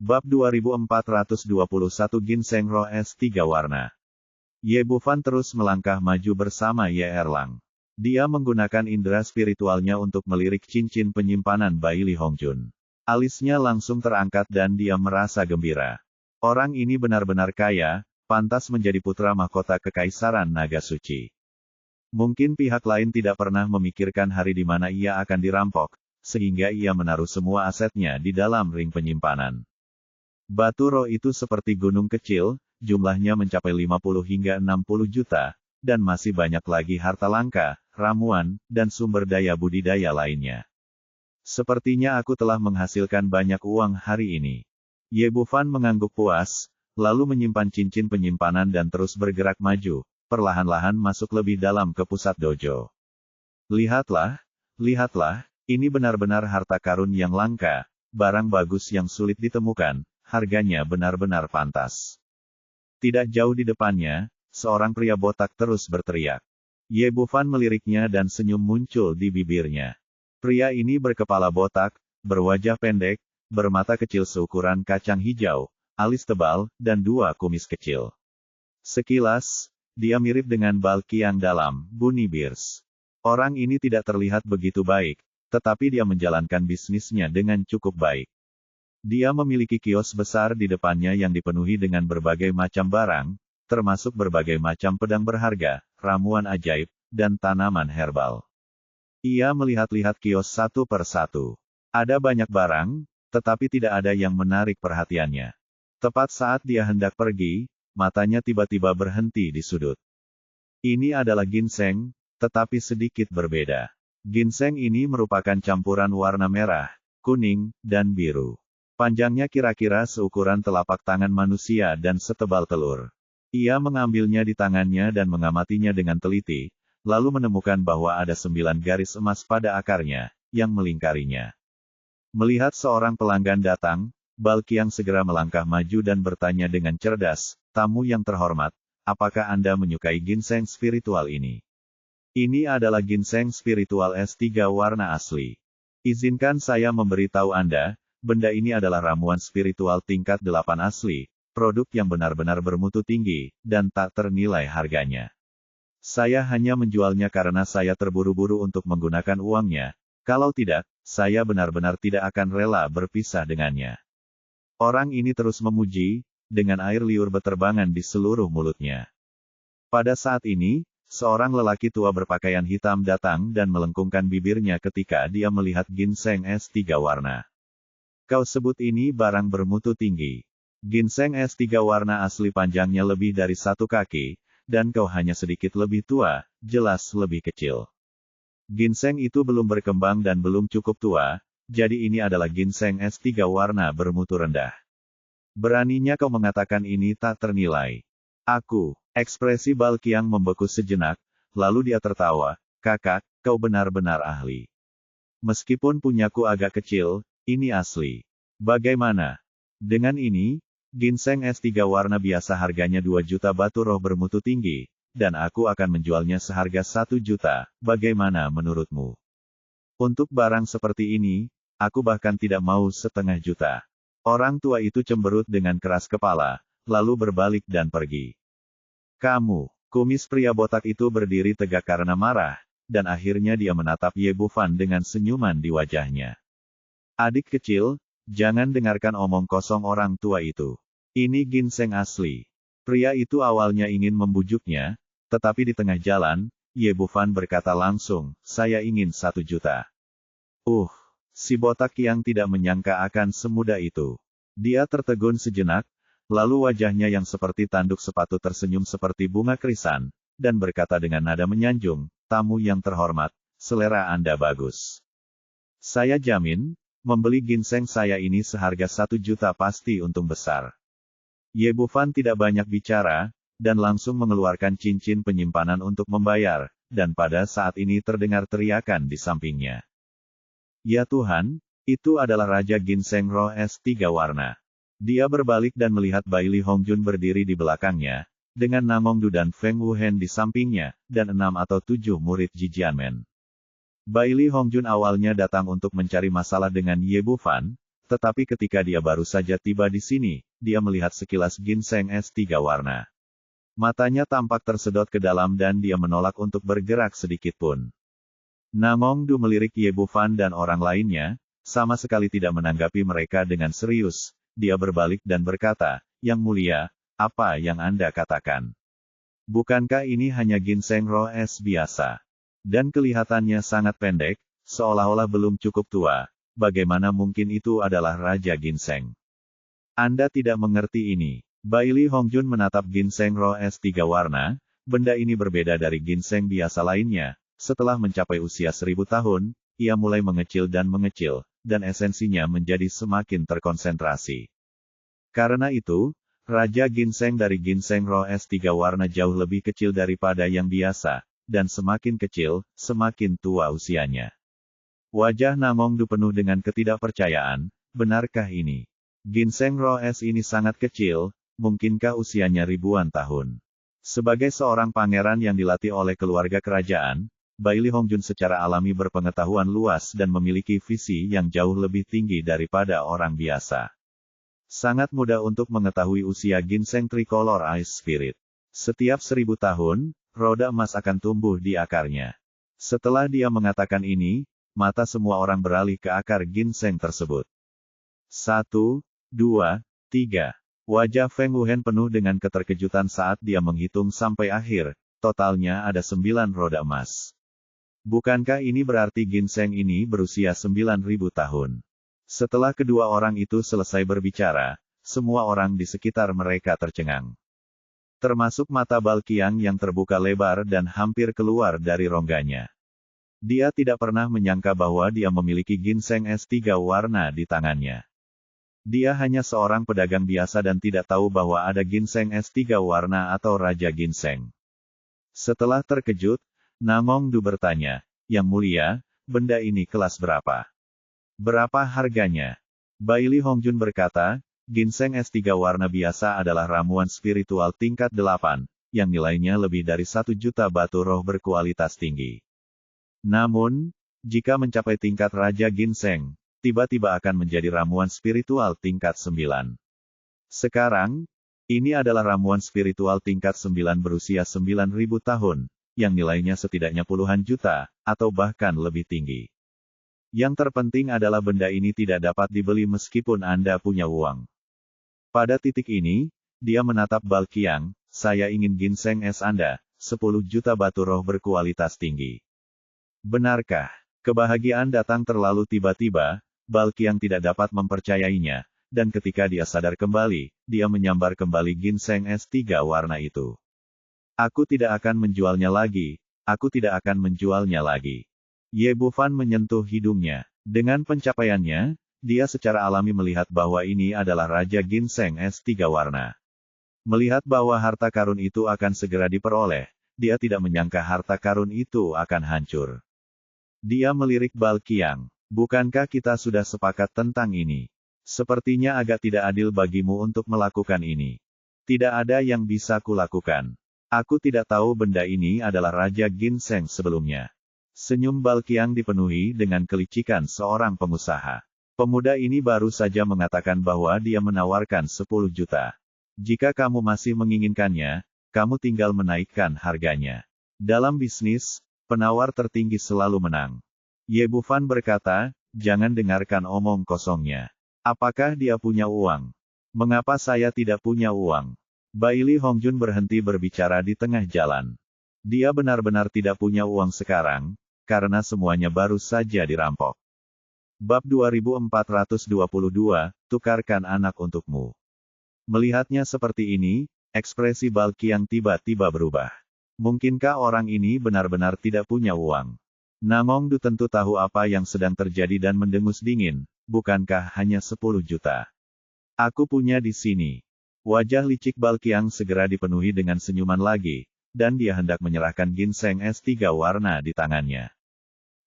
Bab 2421 Ginseng Raw S3 warna. Ye Bufan terus melangkah maju bersama Ye Erlang. Dia menggunakan indera spiritualnya untuk melirik cincin penyimpanan Bai Li Hongjun. Alisnya langsung terangkat dan dia merasa gembira. Orang ini benar-benar kaya, pantas menjadi putra mahkota Kekaisaran Naga Suci. Mungkin pihak lain tidak pernah memikirkan hari di mana ia akan dirampok, sehingga ia menaruh semua asetnya di dalam ring penyimpanan. Batu roh itu seperti gunung kecil, jumlahnya mencapai 50 hingga 60 juta, dan masih banyak lagi harta langka, ramuan, dan sumber daya budidaya lainnya. Sepertinya aku telah menghasilkan banyak uang hari ini. Ye Bufan mengangguk puas, lalu menyimpan cincin penyimpanan dan terus bergerak maju, perlahan-lahan masuk lebih dalam ke pusat dojo. Lihatlah, ini benar-benar harta karun yang langka, barang bagus yang sulit ditemukan. Harganya benar-benar pantas. Tidak jauh di depannya, seorang pria botak terus berteriak. Ye Bufan meliriknya dan senyum muncul di bibirnya. Pria ini berkepala botak, berwajah pendek, bermata kecil seukuran kacang hijau, alis tebal, dan dua kumis kecil. Sekilas, dia mirip dengan Balqiang dalam Bunny Bears. Orang ini tidak terlihat begitu baik, tetapi dia menjalankan bisnisnya dengan cukup baik. Dia memiliki kios besar di depannya yang dipenuhi dengan berbagai macam barang, termasuk berbagai macam pedang berharga, ramuan ajaib, dan tanaman herbal. Ia melihat-lihat kios satu per satu. Ada banyak barang, tetapi tidak ada yang menarik perhatiannya. Tepat saat dia hendak pergi, matanya tiba-tiba berhenti di sudut. Ini adalah ginseng, tetapi sedikit berbeda. Ginseng ini merupakan campuran warna merah, kuning, dan biru. Panjangnya kira-kira seukuran telapak tangan manusia dan setebal telur. Ia mengambilnya di tangannya dan mengamatinya dengan teliti, lalu menemukan bahwa ada 9 garis emas pada akarnya, yang melingkarinya. Melihat seorang pelanggan datang, Balqiang segera melangkah maju dan bertanya dengan cerdas, "Tamu yang terhormat, apakah Anda menyukai ginseng spiritual ini? Ini adalah ginseng spiritual S3 warna asli. Izinkan saya memberitahu Anda, benda ini adalah ramuan spiritual tingkat 8 asli, produk yang benar-benar bermutu tinggi, dan tak ternilai harganya. Saya hanya menjualnya karena saya terburu-buru untuk menggunakan uangnya, kalau tidak, saya benar-benar tidak akan rela berpisah dengannya." Orang ini terus memuji, dengan air liur beterbangan di seluruh mulutnya. Pada saat ini, seorang lelaki tua berpakaian hitam datang dan melengkungkan bibirnya ketika dia melihat ginseng S3 warna. "Kau sebut ini barang bermutu tinggi. Ginseng S3 warna asli panjangnya lebih dari 1 kaki, dan kau hanya sedikit lebih tua, jelas lebih kecil. Ginseng itu belum berkembang dan belum cukup tua, jadi ini adalah ginseng S3 warna bermutu rendah. Beraninya kau mengatakan ini tak ternilai. Aku." Ekspresi Balqiang membeku sejenak, lalu dia tertawa, "Kakak, kau benar-benar ahli. Meskipun punyaku agak kecil, ini asli. Bagaimana? Dengan ini, ginseng S3 warna biasa harganya 2 juta batu roh bermutu tinggi, dan aku akan menjualnya seharga 1 juta, bagaimana menurutmu? Untuk barang seperti ini, aku bahkan tidak mau 1,5 juta. Orang tua itu cemberut dengan keras kepala, lalu berbalik dan pergi. "Kamu." Kumis pria botak itu berdiri tegak karena marah, dan akhirnya dia menatap Ye Bufan dengan senyuman di wajahnya. "Adik kecil, jangan dengarkan omong kosong orang tua itu. Ini ginseng asli." Pria itu awalnya ingin membujuknya, tetapi di tengah jalan, Ye Bufan berkata langsung, "Saya ingin 1 juta. Si botak yang tidak menyangka akan semudah itu. Dia tertegun sejenak, lalu wajahnya yang seperti tanduk sepatu tersenyum seperti bunga krisan, dan berkata dengan nada menyanjung, "Tamu yang terhormat, selera Anda bagus. Saya jamin, membeli ginseng saya ini seharga 1 juta pasti untung besar." Ye Bufan tidak banyak bicara, dan langsung mengeluarkan cincin penyimpanan untuk membayar, dan pada saat ini terdengar teriakan di sampingnya. "Ya Tuhan, itu adalah Raja Ginseng Roh S3 warna." Dia berbalik dan melihat Bai Li Hongjun berdiri di belakangnya, dengan Namongdu dan Feng Wuhen di sampingnya, dan 6 atau 7 murid Jijianmen. Bai Li Hongjun awalnya datang untuk mencari masalah dengan Ye Bufan, Tetapi ketika dia baru saja tiba di sini, dia melihat sekilas ginseng S3 warna. Matanya tampak tersedot ke dalam dan dia menolak untuk bergerak sedikit pun. Namongdu melirik Ye Bufan dan orang lainnya, sama sekali tidak menanggapi mereka dengan serius. Dia berbalik dan berkata, "Yang mulia, apa yang Anda katakan? Bukankah ini hanya ginseng raw es biasa? Dan kelihatannya sangat pendek, seolah-olah belum cukup tua. Bagaimana mungkin itu adalah Raja Ginseng? Anda tidak mengerti ini." Baili Hongjun menatap ginseng raw S3 warna. Benda ini berbeda dari ginseng biasa lainnya. Setelah mencapai usia 1000 tahun, ia mulai mengecil, dan esensinya menjadi semakin terkonsentrasi. Karena itu, Raja Ginseng dari ginseng raw S3 warna jauh lebih kecil daripada yang biasa, dan semakin kecil, semakin tua usianya. Wajah Namongdu penuh dengan ketidakpercayaan. Benarkah ini? Ginseng raw es ini sangat kecil, mungkinkah usianya ribuan tahun? Sebagai seorang pangeran yang dilatih oleh keluarga kerajaan, Baili Hongjun secara alami berpengetahuan luas dan memiliki visi yang jauh lebih tinggi daripada orang biasa. Sangat mudah untuk mengetahui usia ginseng tricolor ice spirit. Setiap 1000 tahun, roda emas akan tumbuh di akarnya. Setelah dia mengatakan ini, mata semua orang beralih ke akar ginseng tersebut. 1, 2, 3. Wajah Feng Wuhen penuh dengan keterkejutan saat dia menghitung sampai akhir. Totalnya ada 9 roda emas. Bukankah ini berarti ginseng ini berusia 9000 tahun? Setelah kedua orang itu selesai berbicara, semua orang di sekitar mereka tercengang. Termasuk mata Balqiang yang terbuka lebar dan hampir keluar dari rongganya. Dia tidak pernah menyangka bahwa dia memiliki ginseng S3 warna di tangannya. Dia hanya seorang pedagang biasa dan tidak tahu bahwa ada ginseng S3 warna atau Raja Ginseng. Setelah terkejut, Namongdu bertanya, "Yang mulia, benda ini kelas berapa? Berapa harganya?" Baili Hongjun berkata, "Ginseng S3 warna biasa adalah ramuan spiritual tingkat 8, yang nilainya lebih dari 1 juta batu roh berkualitas tinggi. Namun, jika mencapai tingkat Raja Ginseng, tiba-tiba akan menjadi ramuan spiritual tingkat 9. Sekarang, ini adalah ramuan spiritual tingkat 9 berusia 9000 tahun, yang nilainya setidaknya puluhan juta, atau bahkan lebih tinggi. Yang terpenting adalah benda ini tidak dapat dibeli meskipun Anda punya uang." Pada titik ini, dia menatap Balqiang, "Saya ingin ginseng es Anda, 10 juta batu roh berkualitas tinggi." "Benarkah?" Kebahagiaan datang terlalu tiba-tiba, Balqiang tidak dapat mempercayainya, dan ketika dia sadar kembali, dia menyambar kembali ginseng S3 warna itu. "Aku tidak akan menjualnya lagi, aku tidak akan menjualnya lagi." Ye Bufan menyentuh hidungnya. Dengan pencapaiannya, dia secara alami melihat bahwa ini adalah Raja Ginseng S3 warna. Melihat bahwa harta karun itu akan segera diperoleh, dia tidak menyangka harta karun itu akan hancur. Dia melirik Balqiang, "Bukankah kita sudah sepakat tentang ini? Sepertinya agak tidak adil bagimu untuk melakukan ini." "Tidak ada yang bisa kulakukan. Aku tidak tahu benda ini adalah Raja Ginseng sebelumnya." Senyum Balqiang dipenuhi dengan kelicikan seorang pengusaha. Pemuda ini baru saja mengatakan bahwa dia menawarkan 10 juta. "Jika kamu masih menginginkannya, kamu tinggal menaikkan harganya. Dalam bisnis, penawar tertinggi selalu menang." Ye Bufan berkata, "Jangan dengarkan omong kosongnya. Apakah dia punya uang? Mengapa saya tidak punya uang?" Baili Hongjun berhenti berbicara di tengah jalan. Dia benar-benar tidak punya uang sekarang, karena semuanya baru saja dirampok. Bab 2422, Tukarkan anak untukmu. Melihatnya seperti ini, ekspresi Balqiang tiba-tiba berubah. Mungkinkah orang ini benar-benar tidak punya uang? Namongdu tentu tahu apa yang sedang terjadi dan mendengus dingin, "Bukankah hanya 10 juta? Aku punya di sini." Wajah licik Balqiang segera dipenuhi dengan senyuman lagi, dan dia hendak menyerahkan ginseng S3 warna di tangannya.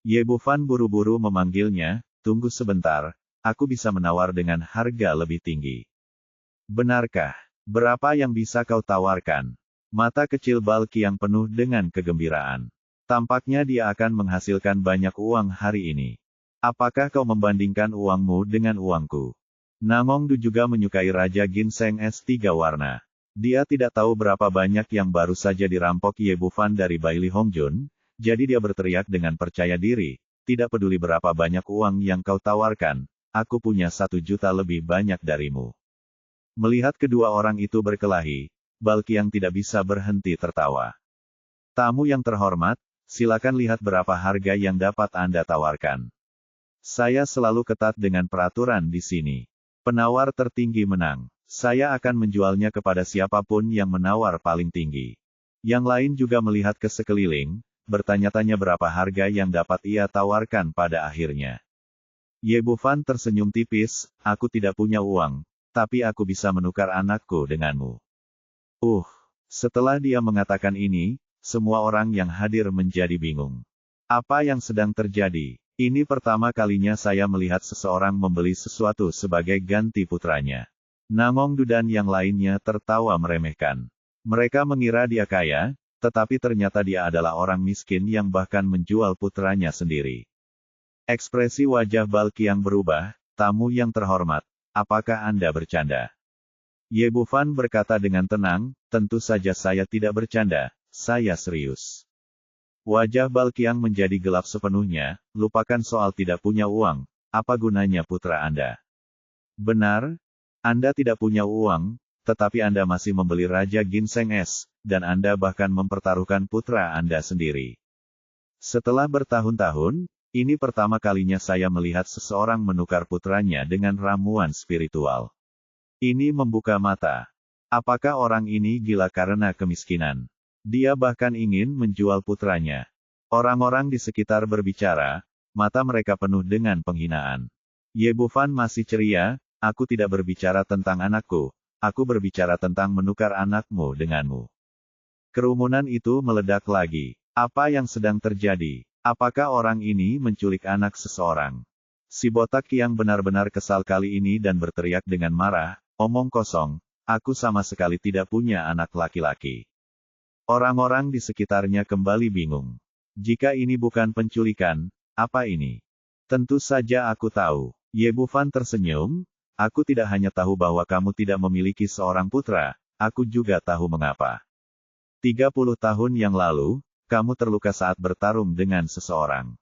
Ye Bufan buru-buru memanggilnya, "Tunggu sebentar, aku bisa menawar dengan harga lebih tinggi." "Benarkah? Berapa yang bisa kau tawarkan?" Mata kecil Balqiang penuh dengan kegembiraan. Tampaknya dia akan menghasilkan banyak uang hari ini. Apakah kau membandingkan uangmu dengan uangku? Namongdu juga menyukai Raja Ginseng S3 warna. Dia tidak tahu berapa banyak yang baru saja dirampok Ye Bufan dari Bailey Hongjun, jadi dia berteriak dengan percaya diri, tidak peduli berapa banyak uang yang kau tawarkan, aku punya 1 juta lebih banyak darimu. Melihat kedua orang itu berkelahi, Balqiang tidak bisa berhenti tertawa. Tamu yang terhormat, silakan lihat berapa harga yang dapat Anda tawarkan. Saya selalu ketat dengan peraturan di sini. Penawar tertinggi menang. Saya akan menjualnya kepada siapapun yang menawar paling tinggi. Yang lain juga melihat ke sekeliling, bertanya-tanya berapa harga yang dapat ia tawarkan pada akhirnya. Ye Bufan tersenyum tipis, aku tidak punya uang, tapi aku bisa menukar anakku denganmu. Setelah dia mengatakan ini, semua orang yang hadir menjadi bingung. Apa yang sedang terjadi? Ini pertama kalinya saya melihat seseorang membeli sesuatu sebagai ganti putranya. Namongdu dan yang lainnya tertawa meremehkan. Mereka mengira dia kaya, tetapi ternyata dia adalah orang miskin yang bahkan menjual putranya sendiri. Ekspresi wajah Balqiang berubah, tamu yang terhormat, apakah Anda bercanda? Ye Bufan berkata dengan tenang, tentu saja saya tidak bercanda, saya serius. Wajah Balqiang menjadi gelap sepenuhnya, lupakan soal tidak punya uang, apa gunanya putra Anda? Benar, Anda tidak punya uang, tetapi Anda masih membeli Raja Ginseng S, dan Anda bahkan mempertaruhkan putra Anda sendiri. Setelah bertahun-tahun, ini pertama kalinya saya melihat seseorang menukar putranya dengan ramuan spiritual. Ini membuka mata. Apakah orang ini gila karena kemiskinan? Dia bahkan ingin menjual putranya. Orang-orang di sekitar berbicara, mata mereka penuh dengan penghinaan. Ye Bufan masih ceria, aku tidak berbicara tentang anakku, aku berbicara tentang menukar anakmu denganmu. Kerumunan itu meledak lagi. Apa yang sedang terjadi? Apakah orang ini menculik anak seseorang? Si botak yang benar-benar kesal kali ini dan berteriak dengan marah, omong kosong, aku sama sekali tidak punya anak laki-laki. Orang-orang di sekitarnya kembali bingung. Jika ini bukan penculikan, apa ini? Tentu saja aku tahu. Ye Bufan tersenyum, aku tidak hanya tahu bahwa kamu tidak memiliki seorang putra, aku juga tahu mengapa. 30 tahun yang lalu, kamu terluka saat bertarung dengan seseorang.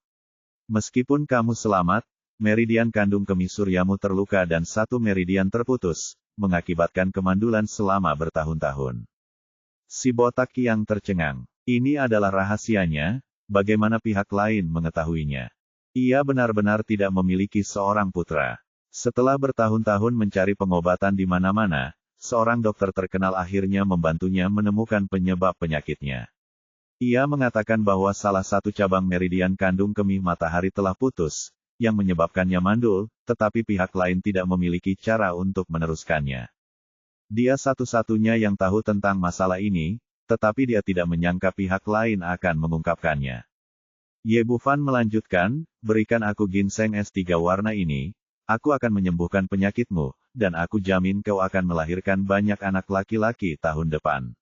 Meskipun kamu selamat, meridian kandung kemih suryamu terluka dan satu meridian terputus, mengakibatkan kemandulan selama bertahun-tahun. Si botak yang tercengang. Ini adalah rahasianya, bagaimana pihak lain mengetahuinya. Ia benar-benar tidak memiliki seorang putra. Setelah bertahun-tahun mencari pengobatan di mana-mana, seorang dokter terkenal akhirnya membantunya menemukan penyebab penyakitnya. Ia mengatakan bahwa salah satu cabang meridian kandung kemih matahari telah putus, yang menyebabkannya mandul, tetapi pihak lain tidak memiliki cara untuk meneruskannya. Dia satu-satunya yang tahu tentang masalah ini, tetapi dia tidak menyangka pihak lain akan mengungkapkannya. Ye Bufan melanjutkan, berikan aku ginseng S3 warna ini, aku akan menyembuhkan penyakitmu, dan aku jamin kau akan melahirkan banyak anak laki-laki tahun depan.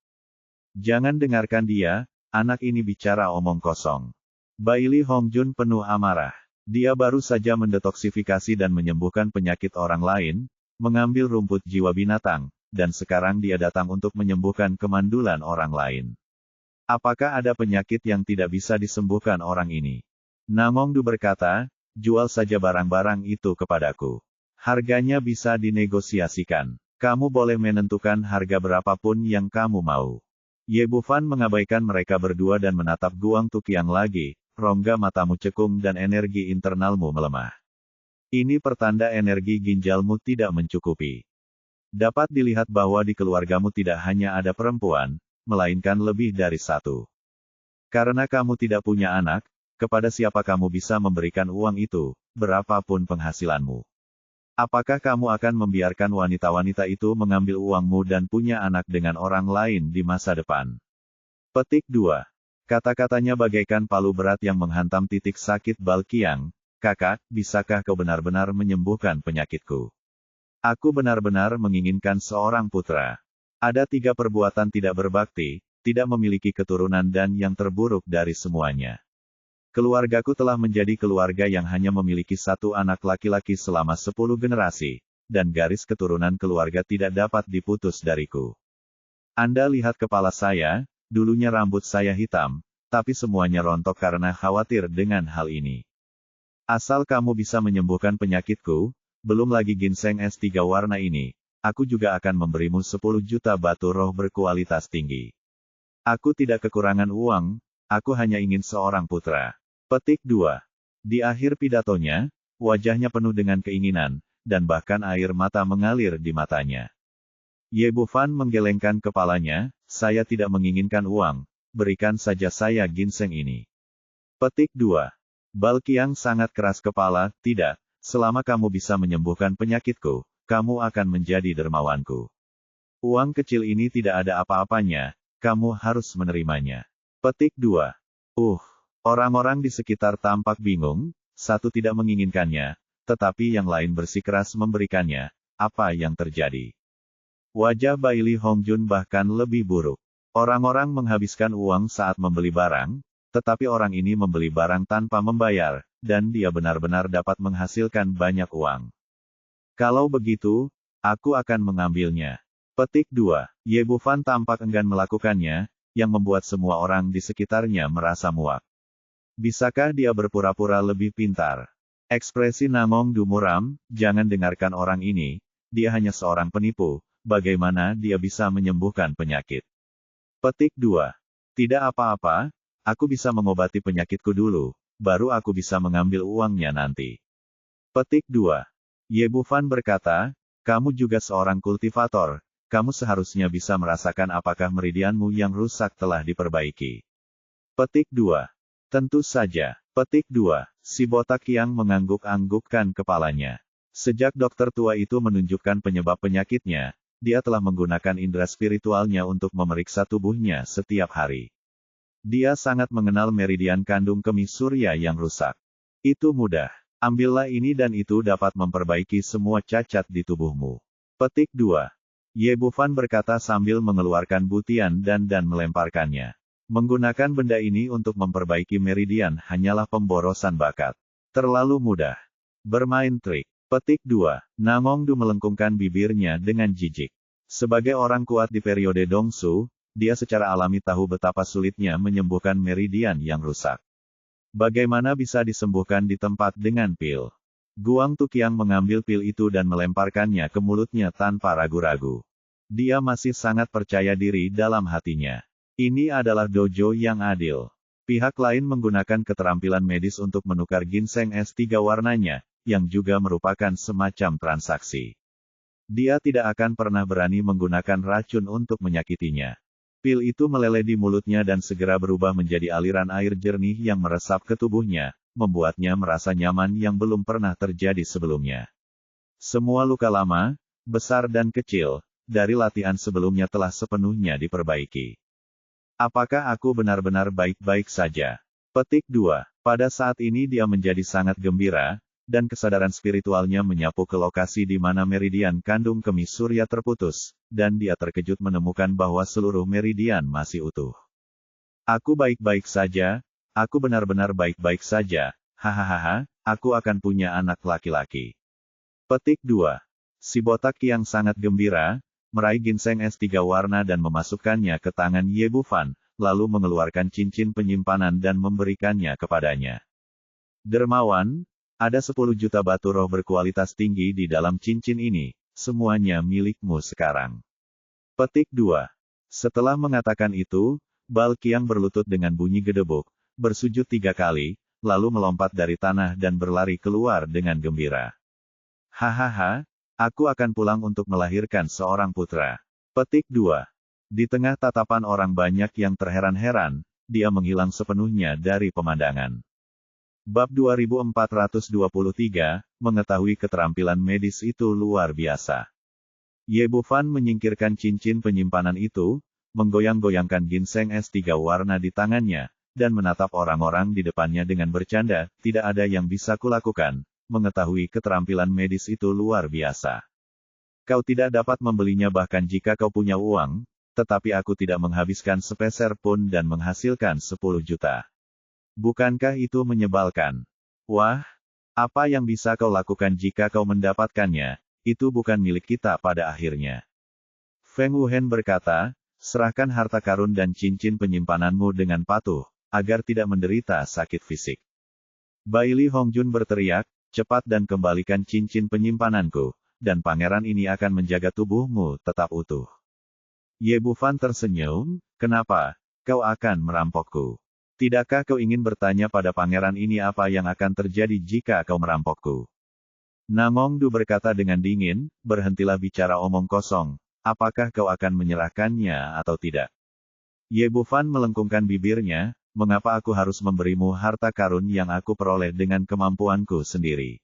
Jangan dengarkan dia, anak ini bicara omong kosong. Bailey Hongjun penuh amarah. Dia baru saja mendetoksifikasi dan menyembuhkan penyakit orang lain, mengambil rumput jiwa binatang, dan sekarang dia datang untuk menyembuhkan kemandulan orang lain. Apakah ada penyakit yang tidak bisa disembuhkan orang ini? Namongdu berkata, jual saja barang-barang itu kepadaku. Harganya bisa dinegosiasikan. Kamu boleh menentukan harga berapapun yang kamu mau. Ye Bufan mengabaikan mereka berdua dan menatap Guang Tuqiang lagi, rongga matamu cekung dan energi internalmu melemah. Ini pertanda energi ginjalmu tidak mencukupi. Dapat dilihat bahwa di keluargamu tidak hanya ada perempuan, melainkan lebih dari satu. Karena kamu tidak punya anak, kepada siapa kamu bisa memberikan uang itu, berapapun penghasilanmu? Apakah kamu akan membiarkan wanita-wanita itu mengambil uangmu dan punya anak dengan orang lain di masa depan? Petik 2. Kata-katanya bagaikan palu berat yang menghantam titik sakit Balqiang. Kakak, bisakah kau benar-benar menyembuhkan penyakitku? Aku benar-benar menginginkan seorang putra. Ada 3 perbuatan tidak berbakti, tidak memiliki keturunan dan yang terburuk dari semuanya. Keluargaku telah menjadi keluarga yang hanya memiliki satu anak laki-laki selama 10 generasi, dan garis keturunan keluarga tidak dapat diputus dariku. Anda lihat kepala saya, dulunya rambut saya hitam, tapi semuanya rontok karena khawatir dengan hal ini. Asal kamu bisa menyembuhkan penyakitku, belum lagi ginseng S3 warna ini, aku juga akan memberimu 10 juta batu roh berkualitas tinggi. Aku tidak kekurangan uang, aku hanya ingin seorang putra. Petik 2. Di akhir pidatonya, wajahnya penuh dengan keinginan, dan bahkan air mata mengalir di matanya. Ye Bufan menggelengkan kepalanya, saya tidak menginginkan uang, berikan saja saya ginseng ini. Petik 2. Balqiang sangat keras kepala, tidak, selama kamu bisa menyembuhkan penyakitku, kamu akan menjadi dermawanku. Uang kecil ini tidak ada apa-apanya, kamu harus menerimanya. Petik 2. Orang-orang di sekitar tampak bingung, satu tidak menginginkannya, tetapi yang lain bersikeras memberikannya. Apa yang terjadi? Wajah Baili Hongjun bahkan lebih buruk. Orang-orang menghabiskan uang saat membeli barang, tetapi orang ini membeli barang tanpa membayar, dan dia benar-benar dapat menghasilkan banyak uang. Kalau begitu, aku akan mengambilnya. Petik 2. Ye Bufan tampak enggan melakukannya, yang membuat semua orang di sekitarnya merasa muak. Bisakah dia berpura-pura lebih pintar? Ekspresi Namong Du muram, jangan dengarkan orang ini, dia hanya seorang penipu, bagaimana dia bisa menyembuhkan penyakit? Petik 2. Tidak apa-apa, aku bisa mengobati penyakitku dulu, baru aku bisa mengambil uangnya nanti. Petik 2. Ye Bufan berkata, kamu juga seorang kultivator, kamu seharusnya bisa merasakan apakah meridianmu yang rusak telah diperbaiki. Petik 2. Tentu saja. Petik 2. Si botak yang mengangguk-anggukkan kepalanya. Sejak dokter tua itu menunjukkan penyebab penyakitnya, dia telah menggunakan indera spiritualnya untuk memeriksa tubuhnya setiap hari. Dia sangat mengenal meridian kandung kemih surya yang rusak. Itu mudah. Ambillah ini dan itu dapat memperbaiki semua cacat di tubuhmu. Petik 2. Ye Bufan berkata sambil mengeluarkan butian dan melemparkannya. Menggunakan benda ini untuk memperbaiki meridian hanyalah pemborosan bakat. Terlalu mudah. Bermain trik. Petik 2. Namong Du melengkungkan bibirnya dengan jijik. Sebagai orang kuat di periode Dongsu, dia secara alami tahu betapa sulitnya menyembuhkan meridian yang rusak. Bagaimana bisa disembuhkan di tempat dengan pil? Guang Tuqiang mengambil pil itu dan melemparkannya ke mulutnya tanpa ragu-ragu. Dia masih sangat percaya diri dalam hatinya. Ini adalah dojo yang adil. Pihak lain menggunakan keterampilan medis untuk menukar ginseng S3 warnanya, yang juga merupakan semacam transaksi. Dia tidak akan pernah berani menggunakan racun untuk menyakitinya. Pil itu meleleh di mulutnya dan segera berubah menjadi aliran air jernih yang meresap ke tubuhnya, membuatnya merasa nyaman yang belum pernah terjadi sebelumnya. Semua luka lama, besar dan kecil, dari latihan sebelumnya telah sepenuhnya diperbaiki. Apakah aku benar-benar baik-baik saja? Petik 2. Pada saat ini dia menjadi sangat gembira, dan kesadaran spiritualnya menyapu ke lokasi di mana meridian kandung kemih surya terputus, dan dia terkejut menemukan bahwa seluruh meridian masih utuh. Aku baik-baik saja, aku benar-benar baik-baik saja, hahaha, aku akan punya anak laki-laki. Petik 2. Si botak yang sangat gembira, meraih ginseng S3 warna dan memasukkannya ke tangan Ye Bufan, lalu mengeluarkan cincin penyimpanan dan memberikannya kepadanya. Dermawan, ada 10 juta batu roh berkualitas tinggi di dalam cincin ini, semuanya milikmu sekarang. Petik 2. Setelah mengatakan itu, Balqiang berlutut dengan bunyi gedebuk, bersujud 3 kali, lalu melompat dari tanah dan berlari keluar dengan gembira. Hahaha, aku akan pulang untuk melahirkan seorang putra. Petik 2. Di tengah tatapan orang banyak yang terheran-heran, dia menghilang sepenuhnya dari pemandangan. Bab 2423, mengetahui keterampilan medis itu luar biasa. Ye Bufan menyingkirkan cincin penyimpanan itu, menggoyang-goyangkan ginseng S3 warna di tangannya, dan menatap orang-orang di depannya dengan bercanda, tidak ada yang bisa kulakukan. Mengetahui keterampilan medis itu luar biasa. Kau tidak dapat membelinya bahkan jika kau punya uang, tetapi aku tidak menghabiskan sepeser pun dan menghasilkan 10 juta. Bukankah itu menyebalkan? Wah, apa yang bisa kau lakukan jika kau mendapatkannya, itu bukan milik kita pada akhirnya. Feng Wuhen berkata, serahkan harta karun dan cincin penyimpananmu dengan patuh, agar tidak menderita sakit fisik. Bai Li Hongjun berteriak, cepat dan kembalikan cincin penyimpananku, dan pangeran ini akan menjaga tubuhmu tetap utuh. Ye Bufan tersenyum, kenapa? Kau akan merampokku. Tidakkah kau ingin bertanya pada pangeran ini apa yang akan terjadi jika kau merampokku? Namong Du berkata dengan dingin, berhentilah bicara omong kosong, apakah kau akan menyerahkannya atau tidak? Ye Bufan melengkungkan bibirnya, mengapa aku harus memberimu harta karun yang aku peroleh dengan kemampuanku sendiri?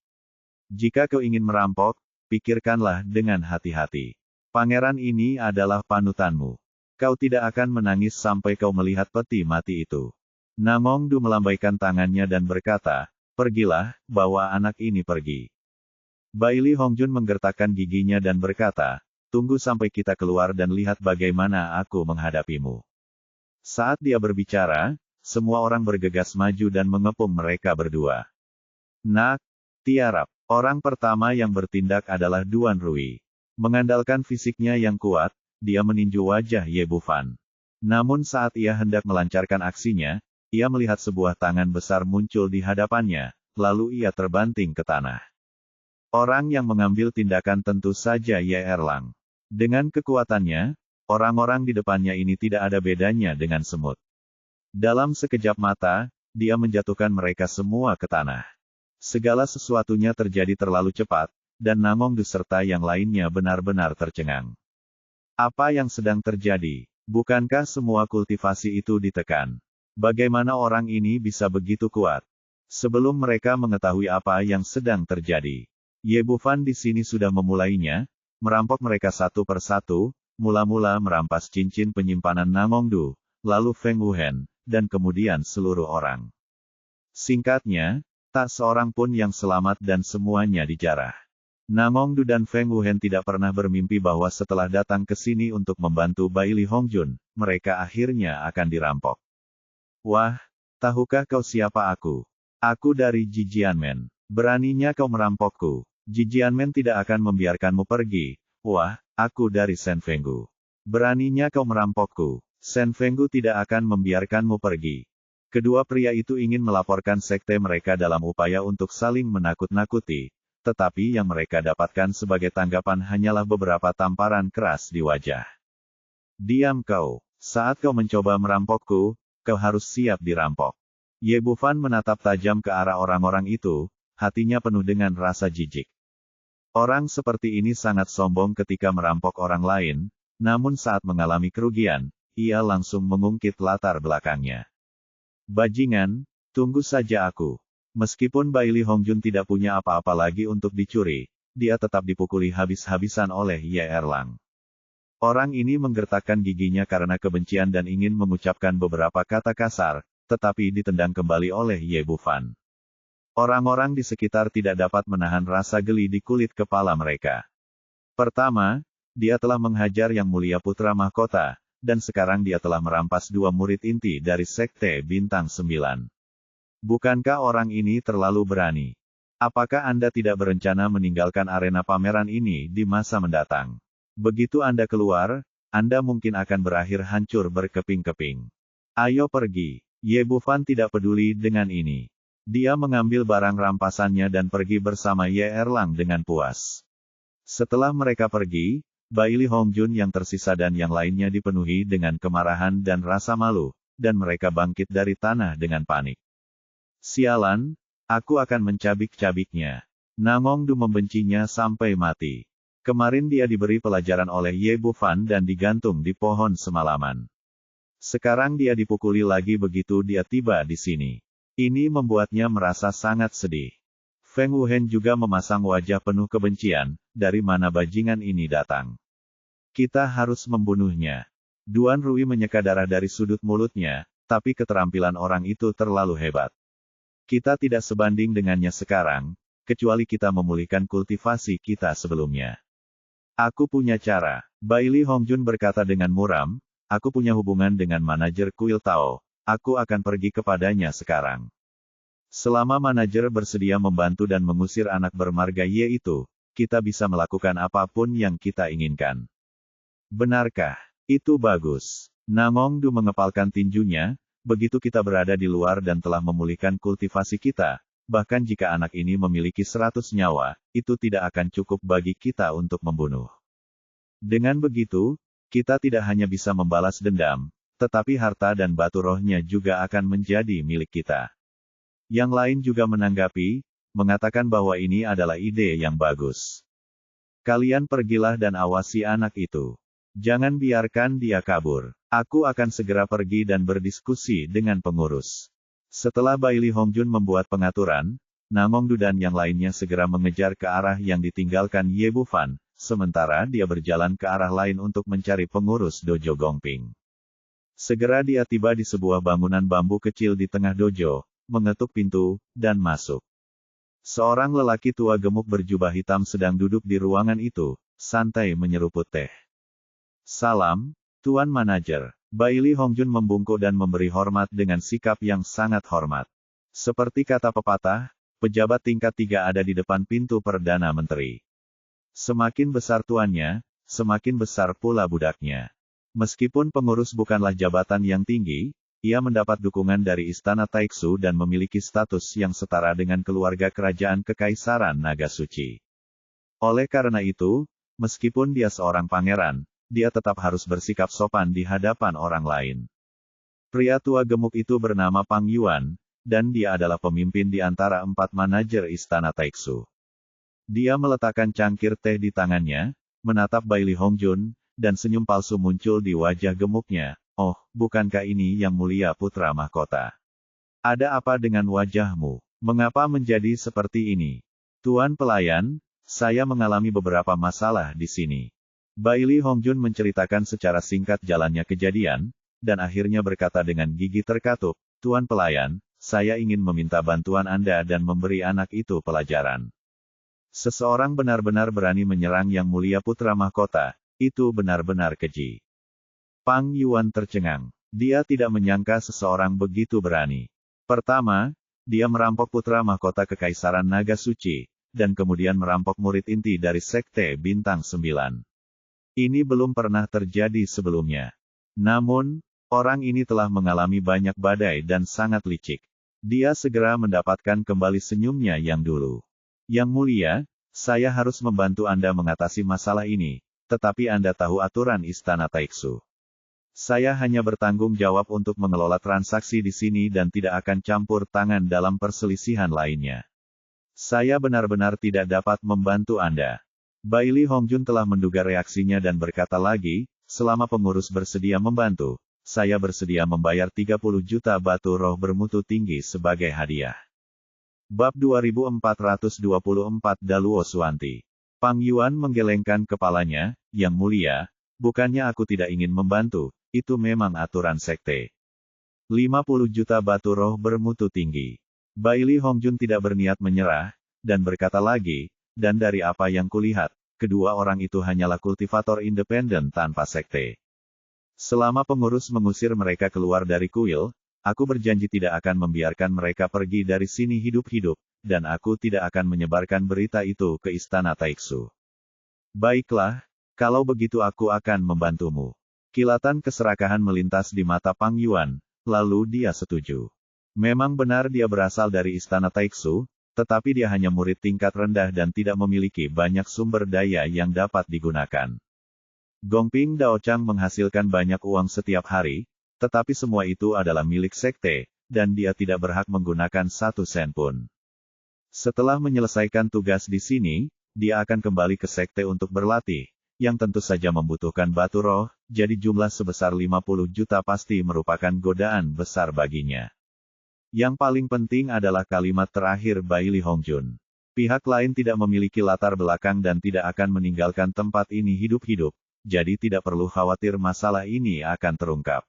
Jika kau ingin merampok, pikirkanlah dengan hati-hati. Pangeran ini adalah panutanmu. Kau tidak akan menangis sampai kau melihat peti mati itu. Namong Du melambaikan tangannya dan berkata, pergilah, bawa anak ini pergi. Bai Li Hongjun menggertakkan giginya dan berkata, tunggu sampai kita keluar dan lihat bagaimana aku menghadapimu. Saat dia berbicara, semua orang bergegas maju dan mengepung mereka berdua. Nak, tiarap. Orang pertama yang bertindak adalah Duan Rui. Mengandalkan fisiknya yang kuat, dia meninju wajah Ye Bufan. Namun saat ia hendak melancarkan aksinya, ia melihat sebuah tangan besar muncul di hadapannya, lalu ia terbanting ke tanah. Orang yang mengambil tindakan tentu saja Ye Erlang. Dengan kekuatannya, orang-orang di depannya ini tidak ada bedanya dengan semut. Dalam sekejap mata, dia menjatuhkan mereka semua ke tanah. Segala sesuatunya terjadi terlalu cepat, dan Namong Du serta yang lainnya benar-benar tercengang. Apa yang sedang terjadi? Bukankah semua kultivasi itu ditekan? Bagaimana orang ini bisa begitu kuat? Sebelum mereka mengetahui apa yang sedang terjadi, Ye Bufan di sini sudah memulainya, merampok mereka satu persatu, mula-mula merampas cincin penyimpanan Namong Du, lalu Feng Wuhen, dan kemudian seluruh orang. Singkatnya, tak seorang pun yang selamat dan semuanya dijarah. Namong Du dan Feng Wuhen tidak pernah bermimpi bahwa setelah datang ke sini untuk membantu Bai Li Hongjun, mereka akhirnya akan dirampok. Wah, tahukah kau siapa aku? Aku dari Jijianmen. Beraninya kau merampokku. Jijianmen tidak akan membiarkanmu pergi. Wah, aku dari Shen Fenggu. Beraninya kau merampokku. Shen Fenggu tidak akan membiarkanmu pergi. Kedua pria itu ingin melaporkan sekte mereka dalam upaya untuk saling menakut-nakuti, tetapi yang mereka dapatkan sebagai tanggapan hanyalah beberapa tamparan keras di wajah. Diam kau. Saat kau mencoba merampokku, kau harus siap dirampok. Ye Bufan menatap tajam ke arah orang-orang itu, hatinya penuh dengan rasa jijik. Orang seperti ini sangat sombong ketika merampok orang lain, namun saat mengalami kerugian, ia langsung mengungkit latar belakangnya. Bajingan, tunggu saja aku. Meskipun Bai Li Hongjun tidak punya apa-apa lagi untuk dicuri, dia tetap dipukuli habis-habisan oleh Ye Erlang. Orang ini menggertakkan giginya karena kebencian dan ingin mengucapkan beberapa kata kasar, tetapi ditendang kembali oleh Ye Bufan. Orang-orang di sekitar tidak dapat menahan rasa geli di kulit kepala mereka. Pertama, dia telah menghajar Yang Mulia Putra Mahkota, dan sekarang dia telah merampas dua murid inti dari Sekte Bintang 9. Bukankah orang ini terlalu berani? Apakah Anda tidak berencana meninggalkan arena pameran ini di masa mendatang? Begitu Anda keluar, Anda mungkin akan berakhir hancur berkeping-keping. Ayo pergi. Ye Bufan tidak peduli dengan ini. Dia mengambil barang rampasannya dan pergi bersama Ye Erlang dengan puas. Setelah mereka pergi, Bai Li Hongjun yang tersisa dan yang lainnya dipenuhi dengan kemarahan dan rasa malu, dan mereka bangkit dari tanah dengan panik. Sialan, aku akan mencabik-cabiknya. Namong Du membencinya sampai mati. Kemarin dia diberi pelajaran oleh Ye Bufan dan digantung di pohon semalaman. Sekarang dia dipukuli lagi begitu dia tiba di sini. Ini membuatnya merasa sangat sedih. Feng Wuhen juga memasang wajah penuh kebencian, dari mana bajingan ini datang. Kita harus membunuhnya. Duan Rui menyeka darah dari sudut mulutnya, tapi keterampilan orang itu terlalu hebat. Kita tidak sebanding dengannya sekarang, kecuali kita memulihkan kultivasi kita sebelumnya. Aku punya cara. Bai Li Hongjun berkata dengan muram, aku punya hubungan dengan manajer kuil Tao, aku akan pergi kepadanya sekarang. Selama manajer bersedia membantu dan mengusir anak bermarga Ye itu, kita bisa melakukan apapun yang kita inginkan. Benarkah? Itu bagus. Namongdu mengepalkan tinjunya, begitu kita berada di luar dan telah memulihkan kultivasi kita, bahkan jika anak ini memiliki 100 nyawa, itu tidak akan cukup bagi kita untuk membunuh. Dengan begitu, kita tidak hanya bisa membalas dendam, tetapi harta dan batu rohnya juga akan menjadi milik kita. Yang lain juga menanggapi, mengatakan bahwa ini adalah ide yang bagus. Kalian pergilah dan awasi anak itu. Jangan biarkan dia kabur. Aku akan segera pergi dan berdiskusi dengan pengurus. Setelah Baili Hongjun membuat pengaturan, Namongdu dan yang lainnya segera mengejar ke arah yang ditinggalkan Ye Bufan, sementara dia berjalan ke arah lain untuk mencari pengurus dojo Gongping. Segera dia tiba di sebuah bangunan bambu kecil di tengah dojo, mengetuk pintu, dan masuk. Seorang lelaki tua gemuk berjubah hitam sedang duduk di ruangan itu, santai menyeruput teh. Salam, Tuan Manajer. Baili Hongjun membungkuk dan memberi hormat dengan sikap yang sangat hormat. Seperti kata pepatah, pejabat tingkat 3 ada di depan pintu Perdana Menteri. Semakin besar tuannya, semakin besar pula budaknya. Meskipun pengurus bukanlah jabatan yang tinggi, ia mendapat dukungan dari Istana Taiksu dan memiliki status yang setara dengan keluarga kerajaan Kekaisaran Naga Suci. Oleh karena itu, meskipun dia seorang pangeran, dia tetap harus bersikap sopan di hadapan orang lain. Pria tua gemuk itu bernama Pang Yuan, dan dia adalah pemimpin di antara 4 manajer Istana Taiksu. Dia meletakkan cangkir teh di tangannya, menatap Baili Hongjun, dan senyum palsu muncul di wajah gemuknya. Oh, bukankah ini yang mulia putra mahkota? Ada apa dengan wajahmu? Mengapa menjadi seperti ini? Tuan pelayan, saya mengalami beberapa masalah di sini. Baili Hongjun menceritakan secara singkat jalannya kejadian, dan akhirnya berkata dengan gigi terkatup, Tuan pelayan, saya ingin meminta bantuan Anda dan memberi anak itu pelajaran. Seseorang benar-benar berani menyerang yang mulia putra mahkota, itu benar-benar keji. Pang Yuan tercengang. Dia tidak menyangka seseorang begitu berani. Pertama, dia merampok putra mahkota Kekaisaran Naga Suci, dan kemudian merampok murid inti dari Sekte Bintang 9. Ini belum pernah terjadi sebelumnya. Namun, orang ini telah mengalami banyak badai dan sangat licik. Dia segera mendapatkan kembali senyumnya yang dulu. Yang mulia, saya harus membantu Anda mengatasi masalah ini, tetapi Anda tahu aturan Istana Taiksu. Saya hanya bertanggung jawab untuk mengelola transaksi di sini dan tidak akan campur tangan dalam perselisihan lainnya. Saya benar-benar tidak dapat membantu Anda. Baili Hongjun telah menduga reaksinya dan berkata lagi, selama pengurus bersedia membantu, saya bersedia membayar 30 juta batu roh bermutu tinggi sebagai hadiah. Bab 2424 Daluo Suanti. Pang Yuan menggelengkan kepalanya, Yang mulia, bukannya aku tidak ingin membantu, itu memang aturan sekte. 50 juta batu roh bermutu tinggi. Baili Hongjun tidak berniat menyerah, dan berkata lagi, dan dari apa yang kulihat, kedua orang itu hanyalah kultivator independen tanpa sekte. Selama pengurus mengusir mereka keluar dari kuil, aku berjanji tidak akan membiarkan mereka pergi dari sini hidup-hidup, dan aku tidak akan menyebarkan berita itu ke Istana Taiksu. Baiklah, kalau begitu aku akan membantumu. Kilatan keserakahan melintas di mata Pang Yuan, lalu dia setuju. Memang benar dia berasal dari Istana Taiksu, tetapi dia hanya murid tingkat rendah dan tidak memiliki banyak sumber daya yang dapat digunakan. Gongping Daochang menghasilkan banyak uang setiap hari, tetapi semua itu adalah milik sekte, dan dia tidak berhak menggunakan 1 sen pun. Setelah menyelesaikan tugas di sini, dia akan kembali ke sekte untuk berlatih, yang tentu saja membutuhkan batu roh, jadi jumlah sebesar 50 juta pasti merupakan godaan besar baginya. Yang paling penting adalah kalimat terakhir Baili Hongjun. Pihak lain tidak memiliki latar belakang dan tidak akan meninggalkan tempat ini hidup-hidup, jadi tidak perlu khawatir masalah ini akan terungkap.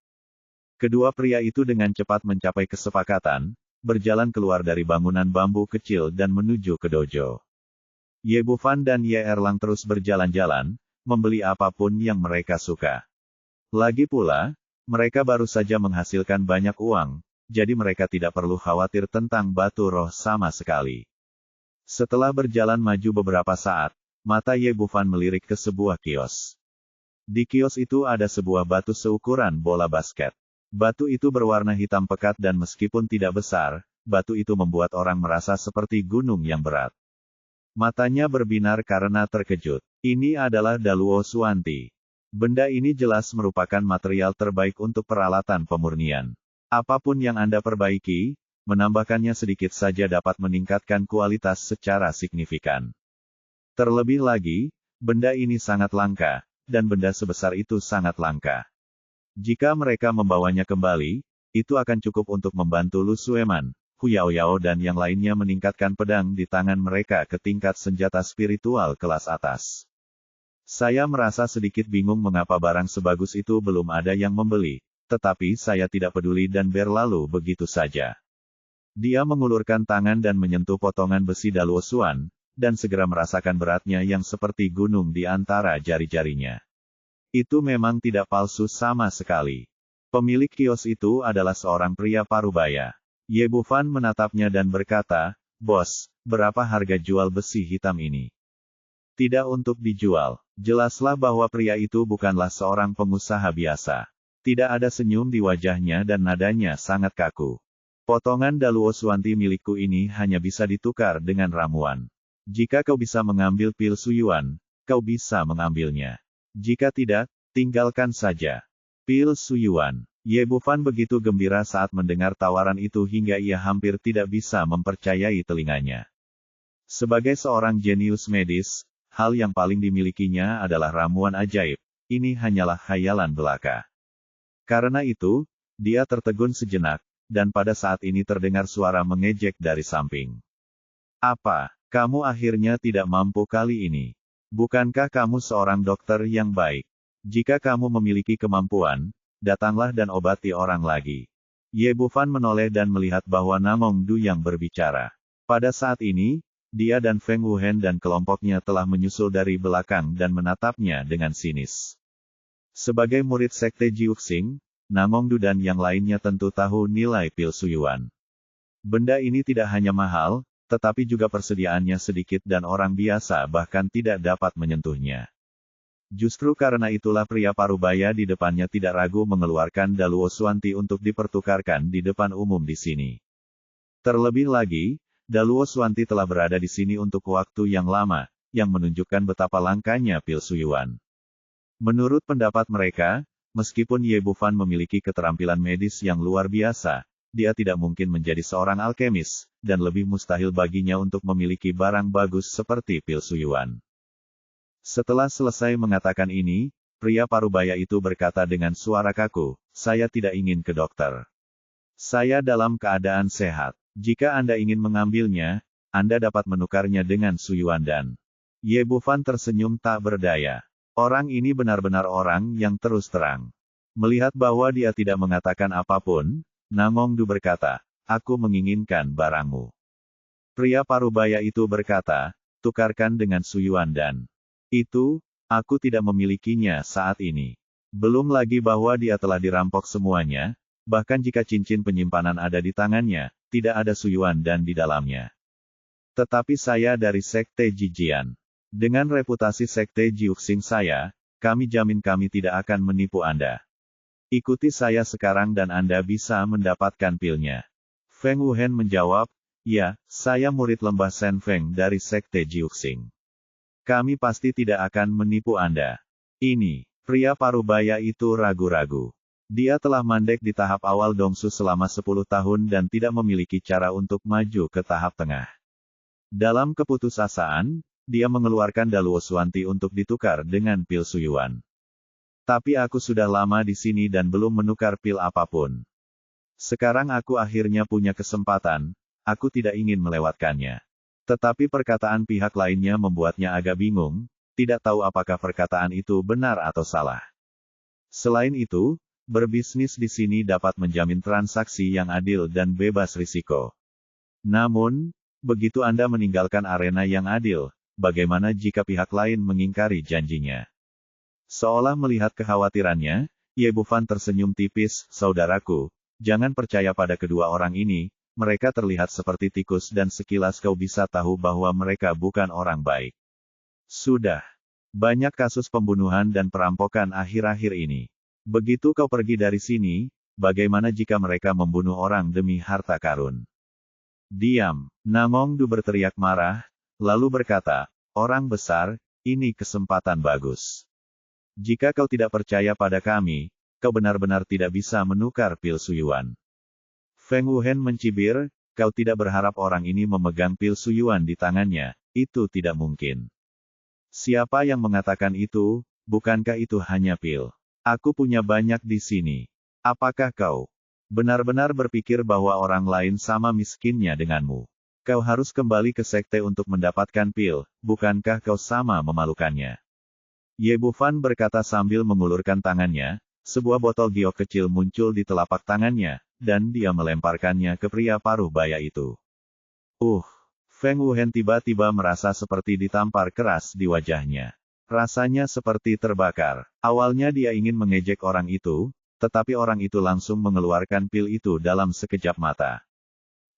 Kedua pria itu dengan cepat mencapai kesepakatan, berjalan keluar dari bangunan bambu kecil dan menuju ke dojo. Ye Bufan dan Ye Erlang terus berjalan-jalan, membeli apapun yang mereka suka. Lagi pula, Mereka baru saja menghasilkan banyak uang, jadi mereka tidak perlu khawatir tentang batu roh sama sekali. Setelah berjalan maju beberapa saat, mata Ye Bufan melirik ke sebuah kios. Di kios itu ada sebuah batu seukuran bola basket. Batu itu berwarna hitam pekat dan meskipun tidak besar, batu itu membuat orang merasa seperti gunung yang berat. Matanya berbinar karena terkejut. Ini adalah Daluo Suanti. Benda ini jelas merupakan material terbaik untuk peralatan pemurnian. Apapun yang Anda perbaiki, menambahkannya sedikit saja dapat meningkatkan kualitas secara signifikan. Terlebih lagi, benda ini sangat langka, dan benda sebesar itu sangat langka. Jika mereka membawanya kembali, itu akan cukup untuk membantu Lu Sueman, Hu Yaoyao dan yang lainnya meningkatkan pedang di tangan mereka ke tingkat senjata spiritual kelas atas. Saya merasa sedikit bingung mengapa barang sebagus itu belum ada yang membeli, tetapi saya tidak peduli dan berlalu begitu saja. Dia mengulurkan tangan dan menyentuh potongan besi Daluo Suan, dan segera merasakan beratnya yang seperti gunung di antara jari-jarinya. Itu memang tidak palsu sama sekali. Pemilik kios itu adalah seorang pria parubaya. Ye Bufan menatapnya dan berkata, "Bos, berapa harga jual besi hitam ini?" "Tidak untuk dijual." Jelaslah bahwa pria itu bukanlah seorang pengusaha biasa. Tidak ada senyum di wajahnya dan nadanya sangat kaku. "Potongan Daluo Suanti milikku ini hanya bisa ditukar dengan ramuan. Jika kau bisa mengambil pil Suyuan, kau bisa mengambilnya. Jika tidak, tinggalkan saja." Pil Suyuan. Ye Bufan begitu gembira saat mendengar tawaran itu hingga ia hampir tidak bisa mempercayai telinganya. Sebagai seorang jenius medis, hal yang paling dimilikinya adalah ramuan ajaib. Ini hanyalah khayalan belaka. Karena itu, dia tertegun sejenak, dan pada saat ini terdengar suara mengejek dari samping. "Apa, kamu akhirnya tidak mampu kali ini? Bukankah kamu seorang dokter yang baik? Jika kamu memiliki kemampuan, datanglah dan obati orang lagi." Ye Bufan menoleh dan melihat bahwa Namong Du yang berbicara. Pada saat ini, dia dan Feng Wuhen dan kelompoknya telah menyusul dari belakang dan menatapnya dengan sinis. Sebagai murid sekte Jiuxing, Namong Du dan yang lainnya tentu tahu nilai pil Suyuan. Benda ini tidak hanya mahal, tetapi juga persediaannya sedikit dan orang biasa bahkan tidak dapat menyentuhnya. Justru karena itulah pria parubaya di depannya tidak ragu mengeluarkan Daluo Suanti untuk dipertukarkan di depan umum di sini. Terlebih lagi, Daluo Suanti telah berada di sini untuk waktu yang lama, yang menunjukkan betapa langkanya pil Suyuan. Menurut pendapat mereka, meskipun Ye Bufan memiliki keterampilan medis yang luar biasa, dia tidak mungkin menjadi seorang alkemis, dan lebih mustahil baginya untuk memiliki barang bagus seperti pil Suyuan. Setelah selesai mengatakan ini, pria parubaya itu berkata dengan suara kaku, "Saya tidak ingin ke dokter. Saya dalam keadaan sehat. Jika Anda ingin mengambilnya, Anda dapat menukarnya dengan Suyuan dan..." Ye Bufan tersenyum tak berdaya. Orang ini benar-benar orang yang terus terang. Melihat bahwa dia tidak mengatakan apapun, Namong Du berkata, "Aku menginginkan barangmu." Pria parubaya itu berkata, "Tukarkan dengan Suyuan dan..." "Itu, aku tidak memilikinya saat ini. Belum lagi bahwa dia telah dirampok semuanya, bahkan jika cincin penyimpanan ada di tangannya, tidak ada Suyuan dan di dalamnya. Tetapi saya dari Sekte Jijian. Dengan reputasi Sekte Jiuxing saya, kami jamin kami tidak akan menipu Anda. Ikuti saya sekarang dan Anda bisa mendapatkan pilnya." Feng Wuhen menjawab, "Ya, saya murid lembah Sen Feng dari Sekte Jiuxing. Kami pasti tidak akan menipu Anda." Ini, pria parubaya itu ragu-ragu. Dia telah mandek di tahap awal Dongsu selama 10 tahun dan tidak memiliki cara untuk maju ke tahap tengah. Dalam keputusasaan, dia mengeluarkan Daluo Suanti untuk ditukar dengan pil Suyuan. "Tapi aku sudah lama di sini dan belum menukar pil apapun. Sekarang aku akhirnya punya kesempatan, aku tidak ingin melewatkannya." Tetapi perkataan pihak lainnya membuatnya agak bingung, tidak tahu apakah perkataan itu benar atau salah. Selain itu, berbisnis di sini dapat menjamin transaksi yang adil dan bebas risiko. Namun, begitu Anda meninggalkan arena yang adil, bagaimana jika pihak lain mengingkari janjinya? Seolah melihat kekhawatirannya, Ye Bufan tersenyum tipis, saudaraku, jangan percaya pada kedua orang ini, mereka terlihat seperti tikus dan sekilas kau bisa tahu bahwa mereka bukan orang baik. Sudah banyak kasus pembunuhan dan perampokan akhir-akhir ini. Begitu kau pergi dari sini, bagaimana jika mereka membunuh orang demi harta karun? Diam, Namong Du berteriak marah, lalu berkata, orang besar, ini kesempatan bagus. Jika kau tidak percaya pada kami, kau benar-benar tidak bisa menukar pil Suyuan. Feng Wuhen mencibir, kau tidak berharap orang ini memegang pil Suyuan di tangannya, itu tidak mungkin. Siapa yang mengatakan itu, bukankah itu hanya pil? Aku punya banyak di sini. Apakah kau benar-benar berpikir bahwa orang lain sama miskinnya denganmu? Kau harus kembali ke sekte untuk mendapatkan pil, bukankah kau sama memalukannya? Ye Bufan berkata sambil mengulurkan tangannya, sebuah botol giok kecil muncul di telapak tangannya, dan dia melemparkannya ke pria paruh baya itu. Feng Wuhen tiba-tiba merasa seperti ditampar keras di wajahnya. Rasanya seperti terbakar. Awalnya dia ingin mengejek orang itu, tetapi orang itu langsung mengeluarkan pil itu dalam sekejap mata.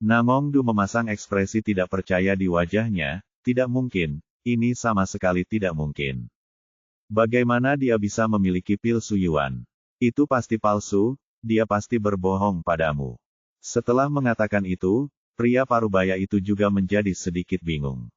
Namong Du memasang ekspresi tidak percaya di wajahnya, tidak mungkin, ini sama sekali tidak mungkin. Bagaimana dia bisa memiliki pil Suyuan? Itu pasti palsu, dia pasti berbohong padamu. Setelah mengatakan itu, pria parubaya itu juga menjadi sedikit bingung.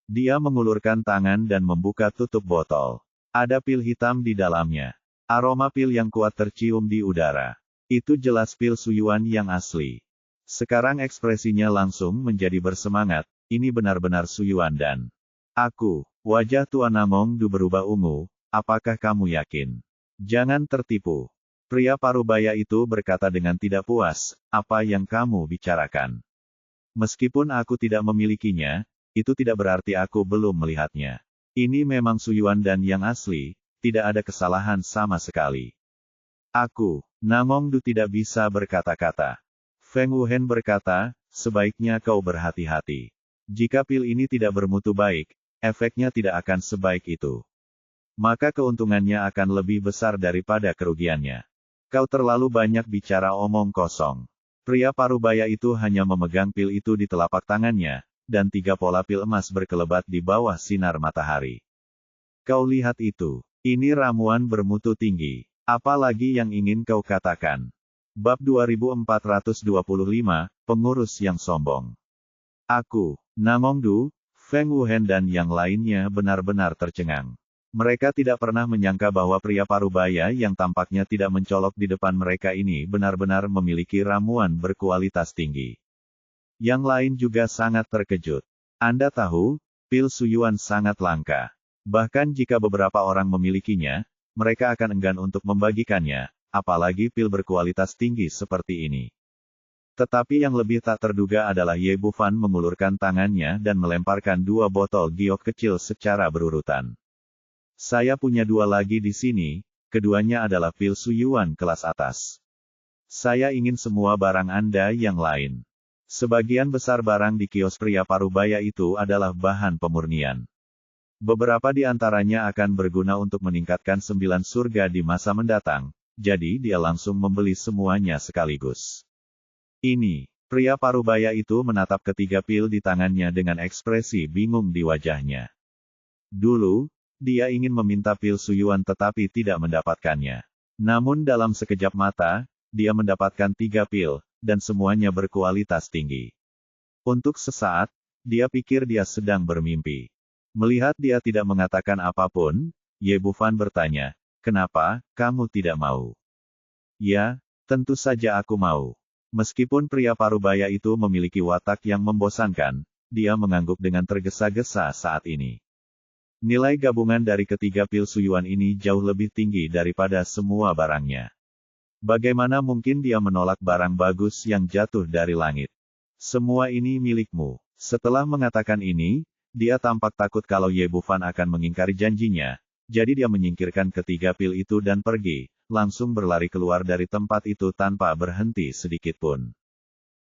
Dia mengulurkan tangan dan membuka tutup botol. Ada pil hitam di dalamnya. Aroma pil yang kuat tercium di udara. Itu jelas pil Suyuan yang asli. Sekarang ekspresinya langsung menjadi bersemangat, ini benar-benar Suyuan dan aku. Wajah Tuan Namong Du berubah ungu, apakah kamu yakin? Jangan tertipu. Pria parubaya itu berkata dengan tidak puas, apa yang kamu bicarakan? Meskipun aku tidak memilikinya, itu tidak berarti aku belum melihatnya. Ini memang Suyuan dan yang asli, tidak ada kesalahan sama sekali. Aku, Namong Du tidak bisa berkata-kata. Feng Wuhen berkata, sebaiknya kau berhati-hati. Jika pil ini tidak bermutu baik, efeknya tidak akan sebaik itu. Maka keuntungannya akan lebih besar daripada kerugiannya. Kau terlalu banyak bicara omong kosong. Pria parubaya itu hanya memegang pil itu di telapak tangannya, dan 3 pola pil emas berkelebat di bawah sinar matahari. Kau lihat itu. Ini ramuan bermutu tinggi. Apa lagi yang ingin kau katakan? Bab 2425, Pengurus yang Sombong. Aku, Namong Du, Feng Wuhen dan yang lainnya benar-benar tercengang. Mereka tidak pernah menyangka bahwa pria parubaya yang tampaknya tidak mencolok di depan mereka ini benar-benar memiliki ramuan berkualitas tinggi. Yang lain juga sangat terkejut. Anda tahu, pil Suyuan sangat langka. Bahkan jika beberapa orang memilikinya, mereka akan enggan untuk membagikannya, apalagi pil berkualitas tinggi seperti ini. Tetapi yang lebih tak terduga adalah Ye Bufan mengulurkan tangannya dan melemparkan 2 botol giok kecil secara berurutan. Saya punya 2 lagi di sini, keduanya adalah pil Suyuan kelas atas. Saya ingin semua barang Anda yang lain. Sebagian besar barang di kios pria parubaya itu adalah bahan pemurnian. Beberapa di antaranya akan berguna untuk meningkatkan 9 surga di masa mendatang, jadi dia langsung membeli semuanya sekaligus. Ini, pria parubaya itu menatap ketiga pil di tangannya dengan ekspresi bingung di wajahnya. Dulu, dia ingin meminta pil Suyuan tetapi tidak mendapatkannya. Namun dalam sekejap mata, dia mendapatkan 3 pil, dan semuanya berkualitas tinggi. Untuk sesaat, dia pikir dia sedang bermimpi. Melihat dia tidak mengatakan apapun, Ye Bufan bertanya, kenapa, kamu tidak mau? Ya, tentu saja aku mau. Meskipun pria parubaya itu memiliki watak yang membosankan, dia mengangguk dengan tergesa-gesa saat ini. Nilai gabungan dari ketiga pil Suyuan ini jauh lebih tinggi daripada semua barangnya. Bagaimana mungkin dia menolak barang bagus yang jatuh dari langit? Semua ini milikmu. Setelah mengatakan ini, dia tampak takut kalau Ye Bufan akan mengingkari janjinya, jadi dia menyingkirkan ketiga pil itu dan pergi, langsung berlari keluar dari tempat itu tanpa berhenti sedikitpun.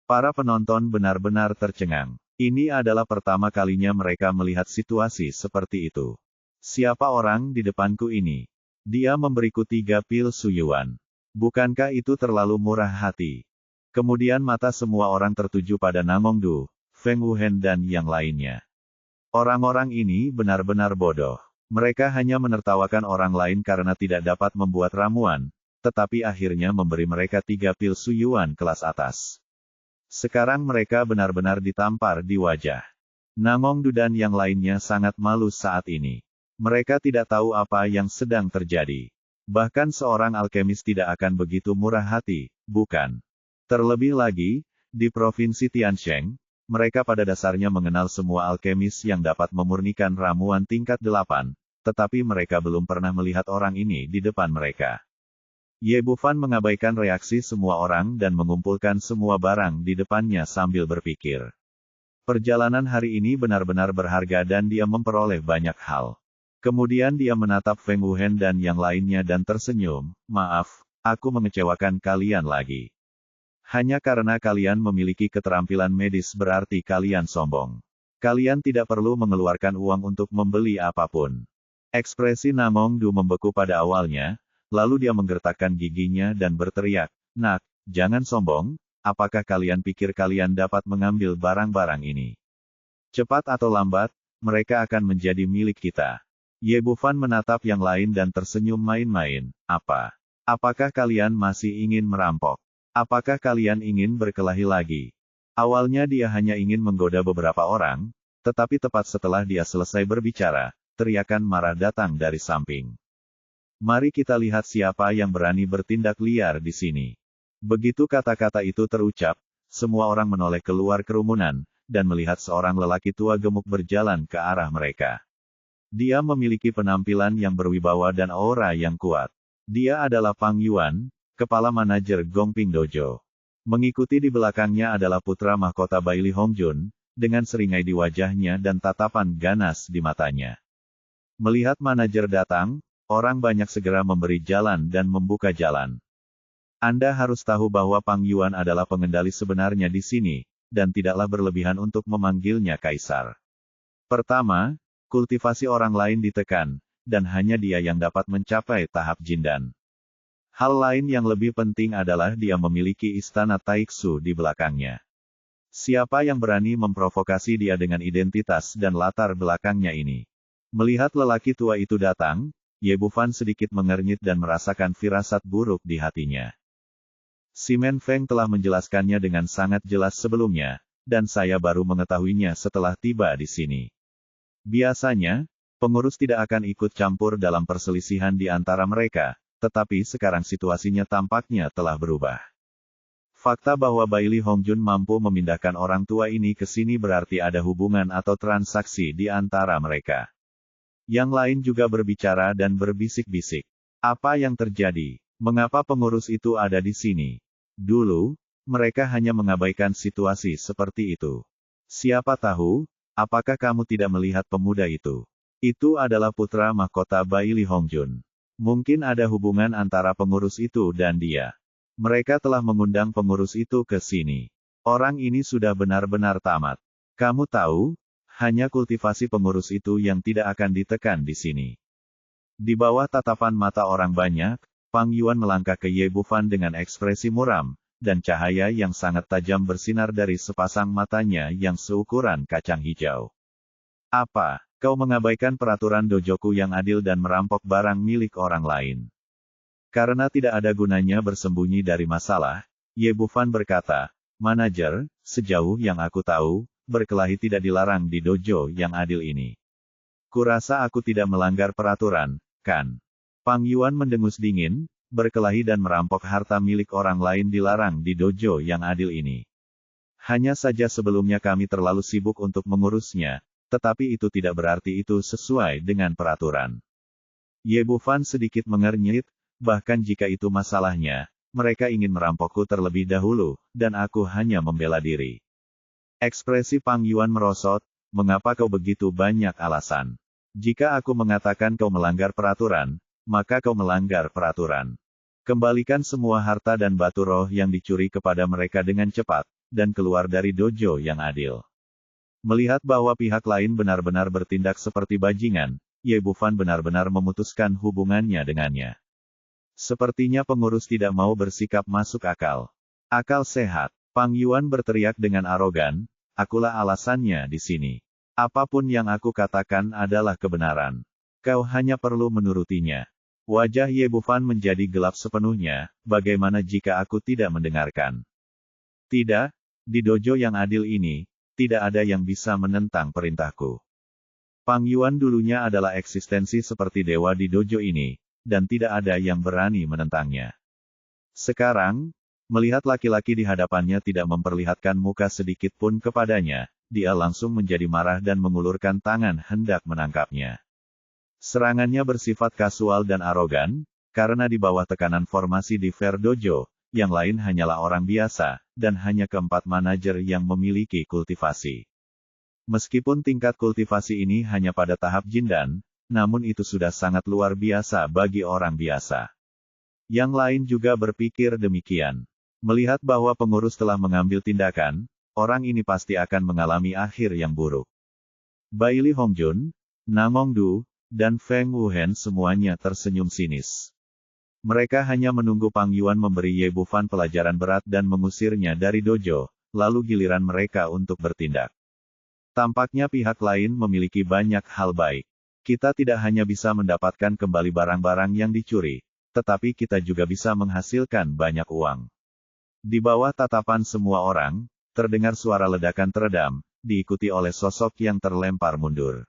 Para penonton benar-benar tercengang. Ini adalah pertama kalinya mereka melihat situasi seperti itu. Siapa orang di depanku ini? Dia memberiku 3 pil Suyuan. Bukankah itu terlalu murah hati? Kemudian mata semua orang tertuju pada Namongdu, Feng Wuhen dan yang lainnya. Orang-orang ini benar-benar bodoh. Mereka hanya menertawakan orang lain karena tidak dapat membuat ramuan, tetapi akhirnya memberi mereka 3 pil Suyuan kelas atas. Sekarang mereka benar-benar ditampar di wajah. Namongdu dan yang lainnya sangat malu saat ini. Mereka tidak tahu apa yang sedang terjadi. Bahkan seorang alkemis tidak akan begitu murah hati, bukan? Terlebih lagi, di Provinsi Tiansheng, mereka pada dasarnya mengenal semua alkemis yang dapat memurnikan ramuan tingkat 8, tetapi mereka belum pernah melihat orang ini di depan mereka. Ye Bufan mengabaikan reaksi semua orang dan mengumpulkan semua barang di depannya sambil berpikir. Perjalanan hari ini benar-benar berharga dan dia memperoleh banyak hal. Kemudian dia menatap Feng Wuhen dan yang lainnya dan tersenyum, "Maaf, aku mengecewakan kalian lagi. Hanya karena kalian memiliki keterampilan medis berarti kalian sombong. Kalian tidak perlu mengeluarkan uang untuk membeli apapun." Ekspresi Namongdu membeku pada awalnya, lalu dia menggertakkan giginya dan berteriak, "Nak, jangan sombong, apakah kalian pikir kalian dapat mengambil barang-barang ini? Cepat atau lambat, mereka akan menjadi milik kita." Ye Bufan menatap yang lain dan tersenyum main-main. "Apa? Apakah kalian masih ingin merampok? Apakah kalian ingin berkelahi lagi?" Awalnya dia hanya ingin menggoda beberapa orang, tetapi tepat setelah dia selesai berbicara, teriakan marah datang dari samping. "Mari kita lihat siapa yang berani bertindak liar di sini." Begitu kata-kata itu terucap, semua orang menoleh keluar kerumunan, dan melihat seorang lelaki tua gemuk berjalan ke arah mereka. Dia memiliki penampilan yang berwibawa dan aura yang kuat. Dia adalah Pang Yuan, kepala manajer Gongping Dojo. Mengikuti di belakangnya adalah putra mahkota Baili Hongjun, dengan seringai di wajahnya dan tatapan ganas di matanya. Melihat manajer datang, orang banyak segera memberi jalan dan membuka jalan. Anda harus tahu bahwa Pang Yuan adalah pengendali sebenarnya di sini, dan tidaklah berlebihan untuk memanggilnya kaisar. Pertama, kultivasi orang lain ditekan, dan hanya dia yang dapat mencapai tahap Jindan. Hal lain yang lebih penting adalah dia memiliki istana Taiksu di belakangnya. Siapa yang berani memprovokasi dia dengan identitas dan latar belakangnya ini? Melihat lelaki tua itu datang, Ye Bufan sedikit mengernyit dan merasakan firasat buruk di hatinya. Si Men Feng telah menjelaskannya dengan sangat jelas sebelumnya, dan saya baru mengetahuinya setelah tiba di sini. Biasanya, pengurus tidak akan ikut campur dalam perselisihan di antara mereka, tetapi sekarang situasinya tampaknya telah berubah. Fakta bahwa Baili Hongjun mampu memindahkan orang tua ini ke sini berarti ada hubungan atau transaksi di antara mereka. Yang lain juga berbicara dan berbisik-bisik. Apa yang terjadi? Mengapa pengurus itu ada di sini? Dulu, mereka hanya mengabaikan situasi seperti itu. Siapa tahu, apakah kamu tidak melihat pemuda itu? Itu adalah putra mahkota Baili Hongjun. Mungkin ada hubungan antara pengurus itu dan dia. Mereka telah mengundang pengurus itu ke sini. Orang ini sudah benar-benar tamat. Kamu tahu, hanya kultivasi pengurus itu yang tidak akan ditekan di sini. Di bawah tatapan mata orang banyak, Pang Yuan melangkah ke Ye Bufan dengan ekspresi muram, dan cahaya yang sangat tajam bersinar dari sepasang matanya yang seukuran kacang hijau. "Apa, kau mengabaikan peraturan dojoku yang adil dan merampok barang milik orang lain?" Karena tidak ada gunanya bersembunyi dari masalah, Ye Bufan berkata, "Manajer, sejauh yang aku tahu, berkelahi tidak dilarang di dojo yang adil ini. Kurasa aku tidak melanggar peraturan, kan?" Pang Yuan mendengus dingin, berkelahi dan merampok harta milik orang lain dilarang di dojo yang adil ini. Hanya saja sebelumnya kami terlalu sibuk untuk mengurusnya, tetapi itu tidak berarti itu sesuai dengan peraturan. Ye Bufan sedikit mengernyit, bahkan jika itu masalahnya, mereka ingin merampokku terlebih dahulu, dan aku hanya membela diri. Ekspresi Pang Yuan merosot, "Mengapa kau begitu banyak alasan? Jika aku mengatakan kau melanggar peraturan, maka kau melanggar peraturan. Kembalikan semua harta dan batu roh yang dicuri kepada mereka dengan cepat, dan keluar dari dojo yang adil." Melihat bahwa pihak lain benar-benar bertindak seperti bajingan, Ye Bufan benar-benar memutuskan hubungannya dengannya. Sepertinya pengurus tidak mau bersikap masuk akal. Akal sehat. Pang Yuan berteriak dengan arogan, akulah alasannya di sini. Apapun yang aku katakan adalah kebenaran. Kau hanya perlu menurutinya. Wajah Ye Bufan menjadi gelap sepenuhnya, bagaimana jika aku tidak mendengarkan? Tidak, di dojo yang adil ini, tidak ada yang bisa menentang perintahku. Pang Yuan dulunya adalah eksistensi seperti dewa di dojo ini, dan tidak ada yang berani menentangnya. Sekarang, melihat laki-laki di hadapannya tidak memperlihatkan muka sedikit pun kepadanya, dia langsung menjadi marah dan mengulurkan tangan hendak menangkapnya. Serangannya bersifat kasual dan arogan, karena di bawah tekanan formasi di Fair Dojo, yang lain hanyalah orang biasa, dan hanya keempat manajer yang memiliki kultivasi. Meskipun tingkat kultivasi ini hanya pada tahap jindan, namun itu sudah sangat luar biasa bagi orang biasa. Yang lain juga berpikir demikian. Melihat bahwa pengurus telah mengambil tindakan, orang ini pasti akan mengalami akhir yang buruk. Baili Hongjun, Nangong Du, dan Feng Wuhen semuanya tersenyum sinis. Mereka hanya menunggu Pang Yuan memberi Ye Bufan pelajaran berat dan mengusirnya dari dojo, lalu giliran mereka untuk bertindak. Tampaknya pihak lain memiliki banyak hal baik. Kita tidak hanya bisa mendapatkan kembali barang-barang yang dicuri, tetapi kita juga bisa menghasilkan banyak uang. Di bawah tatapan semua orang, terdengar suara ledakan teredam, diikuti oleh sosok yang terlempar mundur.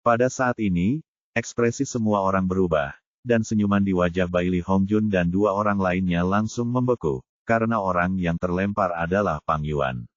Pada saat ini, ekspresi semua orang berubah, dan senyuman di wajah Baili Hongjun dan dua orang lainnya langsung membeku, karena orang yang terlempar adalah Pang Yuan.